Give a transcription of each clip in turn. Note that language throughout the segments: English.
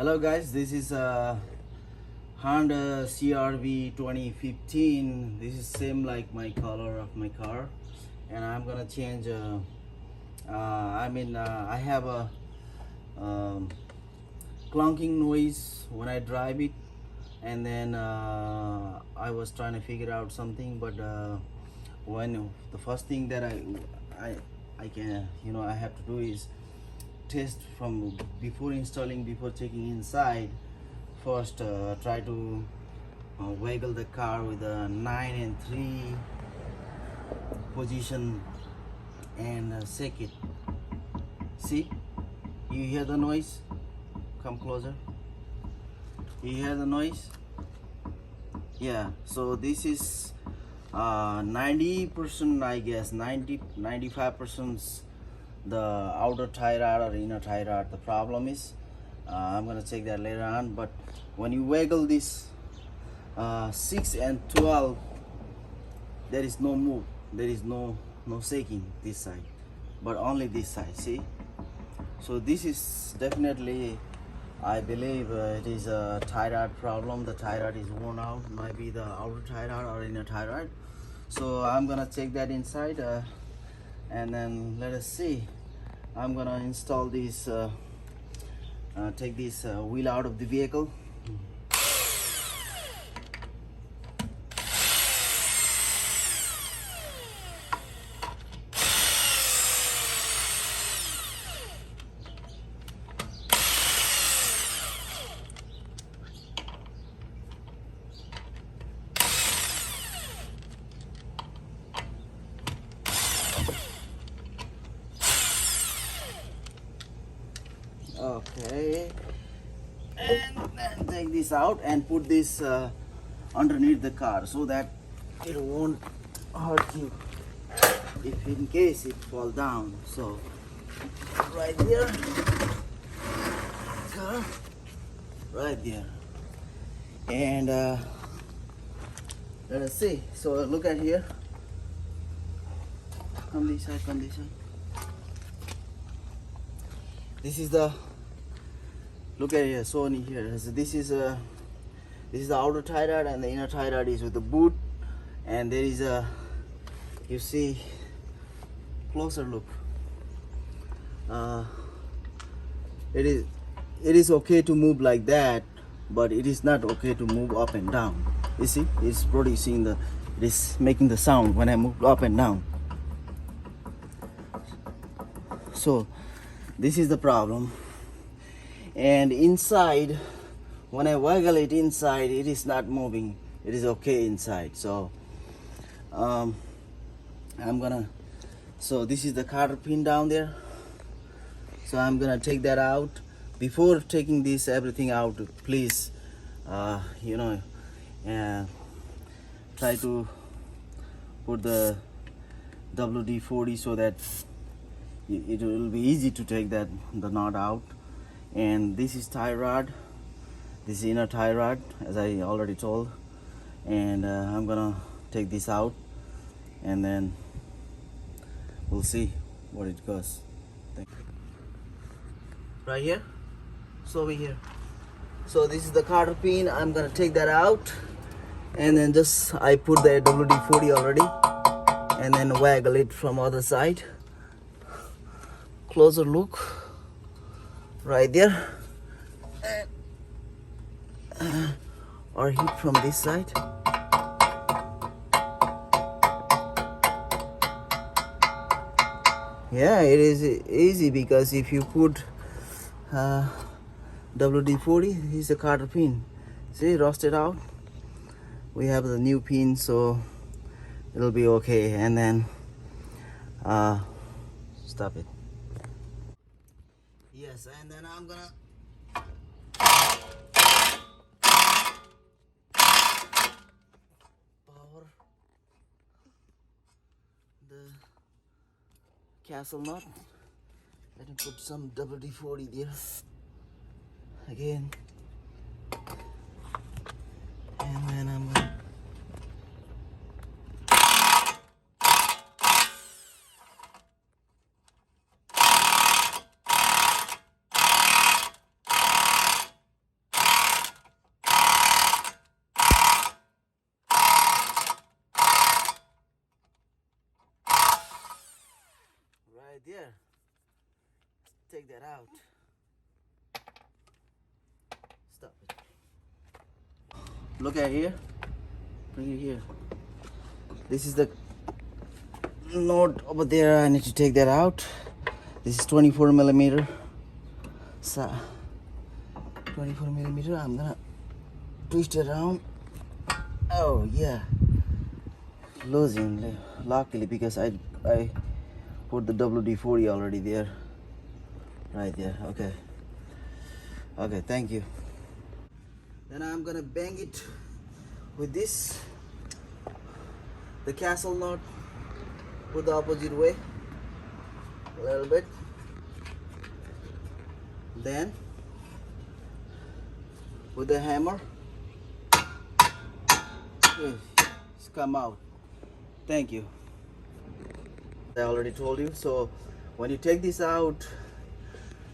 Hello guys, this is Honda CRV 2015. This is same like my color of my car, and I'm gonna change. I have a clunking noise when I drive it, and then I was trying to figure out something, but when the first thing that I can I have to do is test from before installing, before checking inside. First try to waggle the car with a 9 and 3 position and shake it. See, you hear the noise? Come closer. You hear the noise? Yeah, so this is 90%, I guess 95% the outer tie rod or inner tie rod. The problem is I'm gonna check that later on, but when you waggle this 6 and 12, there is no move, there is no shaking this side, but only this side. See, so this is definitely, I believe it is a tie rod problem. The tie rod is worn out, might be the outer tie rod or inner tie rod. So I'm gonna check that inside and then let us see. I'm gonna install this take this wheel out of the vehicle. Okay, and then take this out and put this underneath the car so that it won't hurt you if in case it fall down. So right there, car, right there, and let us see. So look at here. Come this side, come this side. This is the, look at here, so in here. So this is the outer tie rod, and the inner tie rod is with the boot, and there is a, you see, closer look. It is okay to move like that, but it is not okay to move up and down. You see, it's producing it is making the sound when I move up and down. So this is the problem. And inside, when I waggle it inside, it is not moving. It is okay inside. So I'm gonna, so this is the cotter pin down there, so I'm gonna take that out. Before taking this everything out, please try to put the WD-40 so that it will be easy to take the knot out. And this is tie rod, this is inner tie rod, as I already told, and I'm gonna take this out and then we'll see what it goes. Thank you. Right here, so over here, so this is the cotter pin. I'm gonna take that out, and then just I put the WD-40 already, and then waggle it from other side. Closer look right there, or hit from this side. Yeah, it is easy because if you put WD-40, this is a cotter pin. See, rusted out. We have the new pin, so it'll be okay. And then stop it. Yes, and then I'm gonna power the castle nut. Let me put some WD-40 there again, and then I'm gonna right there. Take that out. Stop it. Look at here. Bring it here. This is the node over there. I need to take that out. This is 24 millimeter. So 24 millimeter. I'm gonna twist it around. Oh yeah, losing luckily because I put the WD-40 already there, right there. Okay, thank you. Then I'm gonna bang it with this, the castle knot, put the opposite way a little bit, then with the hammer it's come out. Thank you. I already told you. So when you take this out,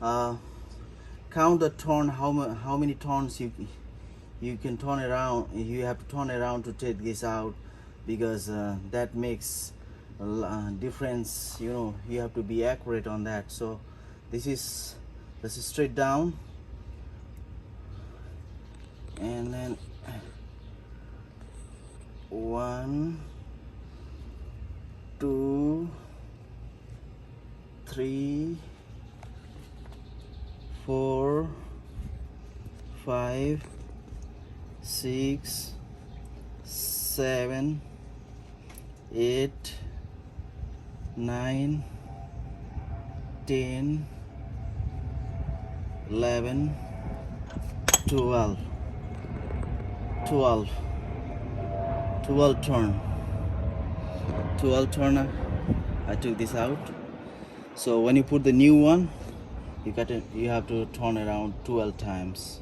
count the turn, how many turns you can turn around. You have to turn around to take this out, because that makes a difference. You know, you have to be accurate on that. So this is straight down, and then 1, 2, 3, 4, 5, 6, 7, 8, 9, 10, 11, 12 turn. 12 turn. I took this out. So when you put the new one, you have to turn around 12 times.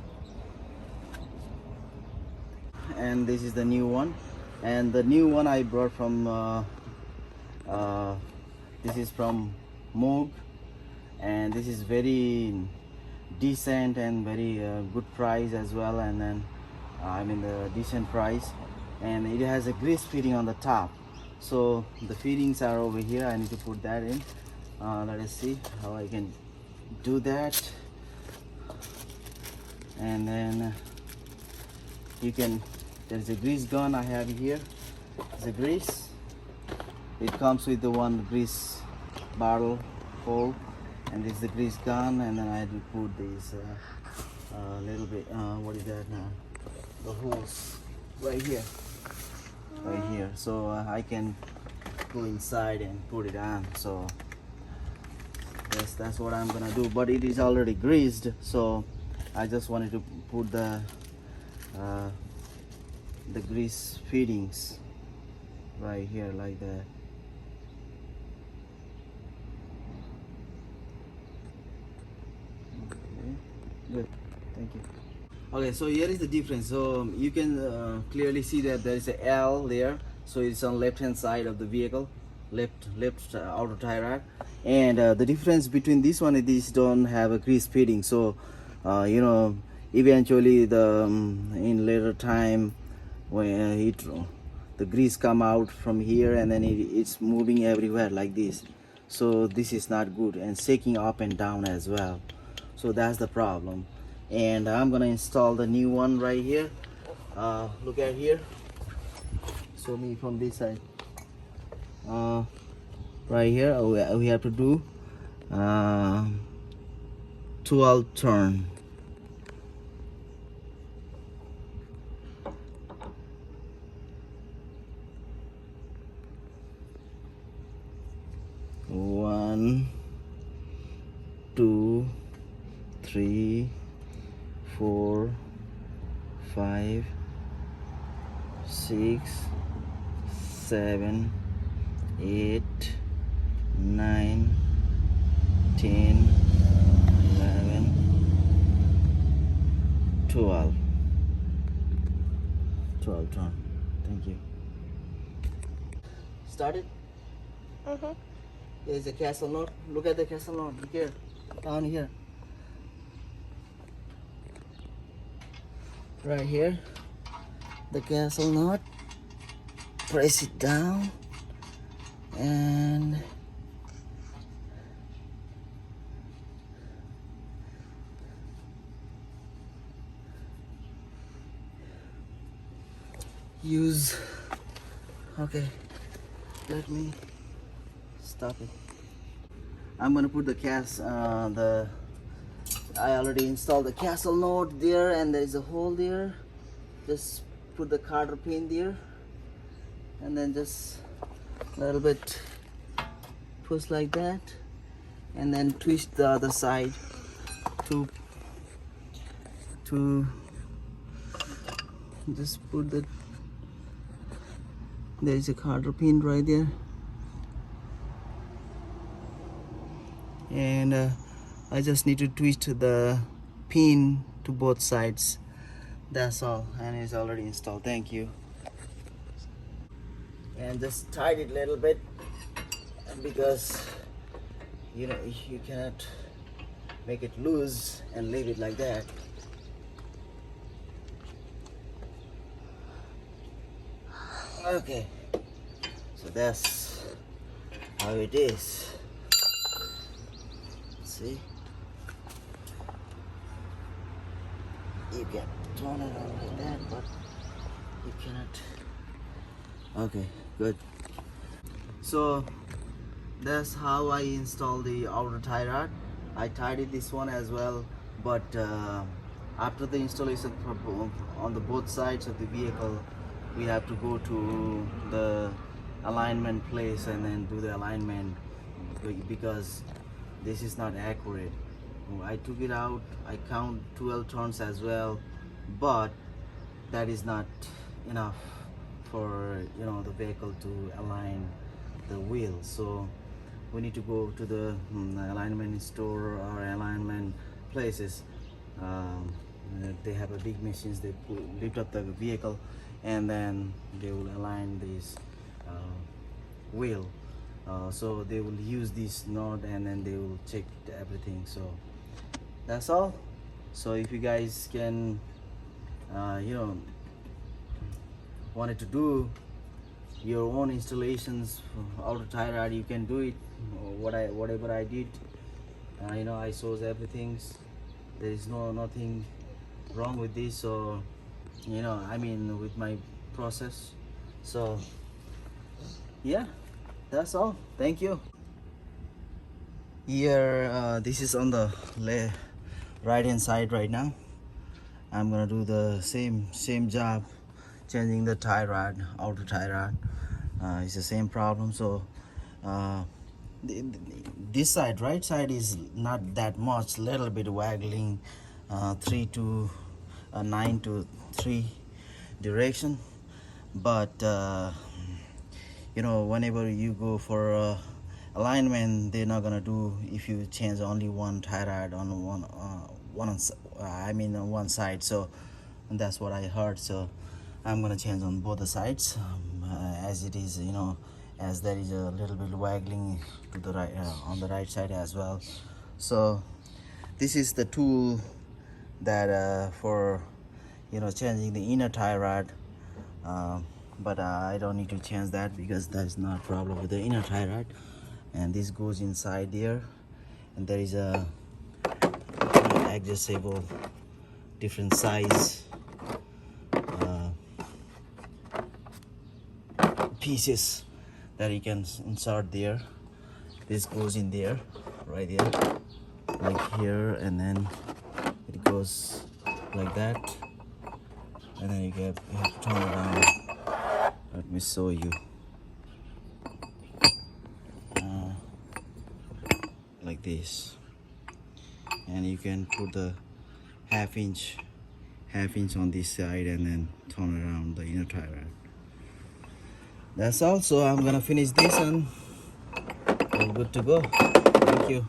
And this is the new one, and the new one I brought from this is from Moog, and this is very decent and very good price as well. And then I mean the decent price, and it has a grease fitting on the top. So the fittings are over here. I need to put that in. Let us see how I can do that. And then you can, there's a grease gun I have here. It's a grease. It comes with the one grease bottle hole, and this is the grease gun. And then I will put this little bit what is that now, the holes right here, so I can go inside and put it on. So that's what I'm gonna do, but it is already greased, so I just wanted to put the grease fittings right here like that. Okay, good, thank you. Okay, so here is the difference. So you can clearly see that there is a L there, so it's on left hand side of the vehicle, left outer tie rod. And the difference between this one and this don't have a grease fitting. So you know, eventually the in later time when the grease come out from here, and then it's moving everywhere like this. So this is not good, and shaking up and down as well. So that's the problem. And I'm gonna install the new one right here. Look at here. Show me from this side. Right here we have to do 12 turn. One, 2, 3, 4, 5, 6, 7, 8, 9, 10, 11, 12. 12 turn. Thank you. Started? There's a castle knot. Look at the castle knot here, down here. Right here, the castle knot. Press it down, and use. Okay, let me stop it. I'm gonna put the I already installed the castle node there, and there is a hole there. Just put the cotter pin there, and then just a little bit push like that, and then twist the other side to just put there is a cotter pin right there, and I just need to twist the pin to both sides. That's all, and it's already installed. Thank you. And just tied it a little bit, because you cannot make it loose and leave it like that. Okay, so that's how it is. See, you can turn it on like that, but you cannot. Okay, good. So that's how I install the outer tie rod. I tied this one as well, but after the installation on the both sides of the vehicle, we have to go to the alignment place and then do the alignment, because this is not accurate. I took it out, I count 12 turns as well, but that is not enough for the vehicle to align the wheel. So we need to go to the alignment store or alignment places. They have a big machines, they lift up the vehicle and then they will align this wheel. So they will use this node and then they will check everything. So that's all. So if you guys can wanted to do your own installations for outer tie rod, you can do it. Whatever I did, I shows everything. There is nothing wrong with this. So with my process. So yeah, that's all. Thank you. Here, this is on the right hand side right now. I'm gonna do the same job, changing the tie rod, outer tie rod. It's the same problem. So this side, right side, is not that much, little bit waggling, 3 to 9 to 3 direction. But whenever you go for alignment, they're not gonna do if you change only one tie rod on one side. So that's what I heard. So I'm gonna change on both the sides, as it is, as there is a little bit waggling to the right, on the right side as well. So this is the tool that for changing the inner tie rod, but I don't need to change that because that's not a problem with the inner tie rod. And this goes inside there, and there is a adjustable different size pieces that you can insert there. This goes in there, right there, like here, and then it goes like that, and then you have to turn it around. Let me show you. Like this, and you can put the half inch on this side and then turn around the inner tie rod. That's all. So I'm gonna finish this and we're good to go. Thank you.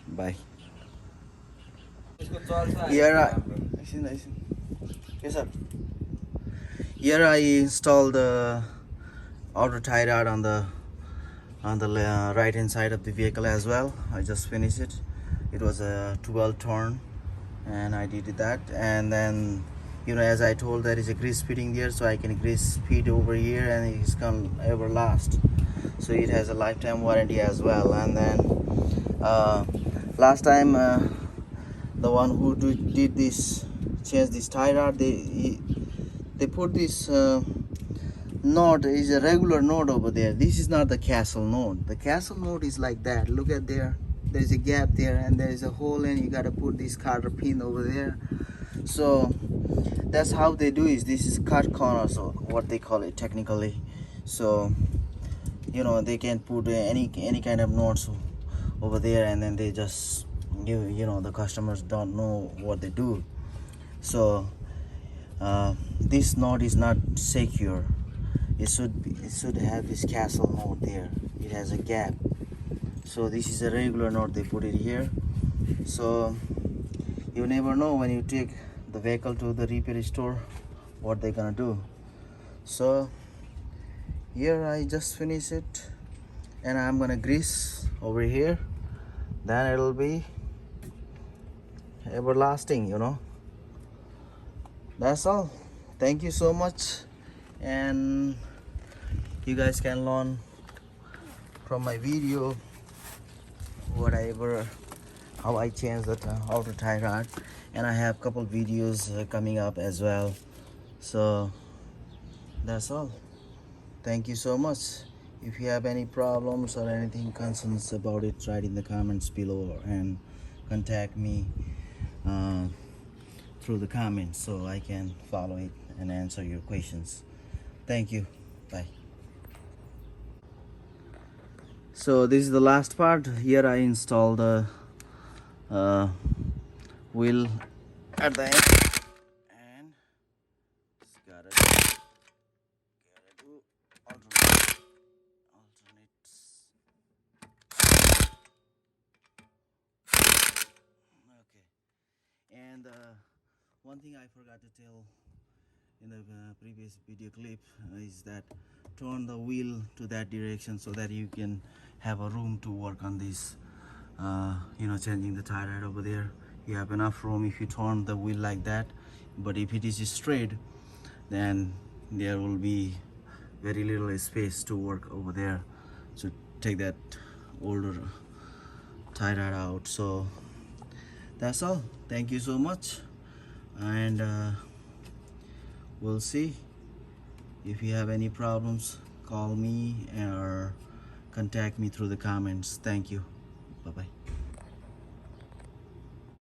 Bye. Here I installed the outer tie rod on the right hand side of the vehicle as well. I just finished it. It was a 12 turn and I did that. And then as I told, there is a grease fitting there, so I can grease feed over here and it's gonna ever last. So it has a lifetime warranty as well. And then last time the one who did this, changed this tie rod, they put this node is a regular node over there. This is not the castle node. The castle node is like that. Look at there. There's a gap there and there's a hole, and you gotta put this cotter pin over there. So that's how they do is this is cut corners, or what they call it technically. So you know, they can put any kind of nodes over there, and then they just you know, the customers don't know what they do. So this node is not secure. It should have this castle node there. It has a gap. So this is a regular node, they put it here. So you never know when you take the vehicle to the repair store what they're gonna do. So here I just finished it, and I'm gonna grease over here, then it'll be everlasting, you know. That's all. Thank you so much, and you guys can learn from my video whatever, how I change the outer tie rod, and I have couple videos coming up as well. So that's all. Thank you so much. If you have any problems or anything concerns about it, write in the comments below and contact me through the comments so I can follow it and answer your questions. Thank you. Bye. So this is the last part. Here I install the wheel at the end, and just gotta do alternates. Okay. And one thing I forgot to tell in the previous video clip is that turn the wheel to that direction so that you can have a room to work on this, you know, changing the tire right over there. You have enough room if you turn the wheel like that, but if it is straight, then there will be very little space to work over there. So take that older tire rod out. So that's all. Thank you so much, and we'll see. If you have any problems, call me or contact me through the comments. Thank you. Bye bye.